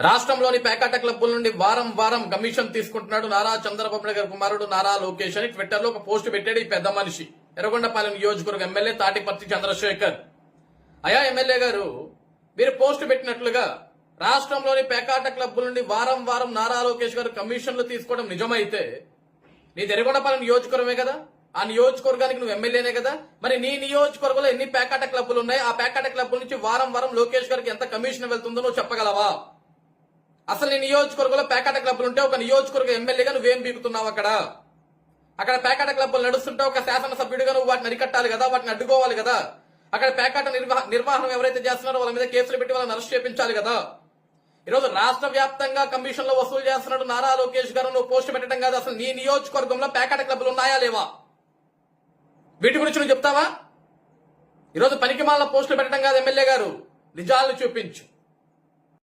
రాష్ట్రంలోని పేకాట క్లబ్బుల నుండి వారం వారం కమిషన్ తీసుకుంటున్నాడు నారా చంద్రబాబు నాయుడు గారి కుమారుడు నారా లోకేష్ అని ట్విట్టర్ లో ఒక పోస్ట్ పెట్టాడు ఈ పెద్ద మనిషి. ఎర్రగొండపాలెం నియోజకవర్గ ఎమ్మెల్యే తాటిపర్తి చంద్రశేఖర్. అయా ఎమ్మెల్యే గారు, మీరు పోస్ట్ పెట్టినట్లుగా రాష్ట్రంలోని పేకాట క్లబ్బుల నుండి వారం వారం నారా లోకేష్ గారు కమిషన్లు తీసుకోవడం నిజమైతే, నీది ఎర్రగొండపాలెం నియోజకవర్గమే కదా, ఆ నియోజకవర్గానికి నువ్వు ఎమ్మెల్యేనే కదా, మరి నీ నియోజకవర్గంలో ఎన్ని పేకాట క్లబ్బులు ఉన్నాయి, ఆ పేకాట క్లబ్బుల నుంచి వారం వారం లోకేష్ గారికి ఎంత కమిషన్ వెళ్తుందో నువ్వు చెప్పగలవా? అసలు నీ నియోజకవర్గంలో పేకాట క్లబ్బులు ఉంటే ఒక నియోజకవర్గ ఎమ్మెల్యేగా నువ్వేం బీగుతున్నావు? అక్కడ పేకాట క్లబ్బులు నడుస్తుంటే ఒక శాసనసభ్యుడిగా నువ్వు వాటిని అరికట్టాలి కదా, వాటిని అడ్డుకోవాలి కదా. అక్కడ పేకాట నిర్వహణ ఎవరైతే చేస్తున్నారో వాళ్ళ మీద కేసులు పెట్టి వాళ్ళని అరెస్ట్ చేయించాలి కదా. ఈరోజు రాష్ట్ర వ్యాప్తంగా కమిషన్లు వసూలు చేస్తున్నాడు నారా లోకేష్ గారు, నువ్వు పోస్ట్ పెట్టడం కాదు, అసలు నీ నియోజకవర్గంలో పేకాట క్లబ్బులు ఉన్నాయా లేవా? వీటి గురించి నువ్వు చెప్తావా? ఈరోజు పనికిమాల పోస్టులు పెట్టడం కాదు ఎమ్మెల్యే గారు, నిజాలను చూపించు.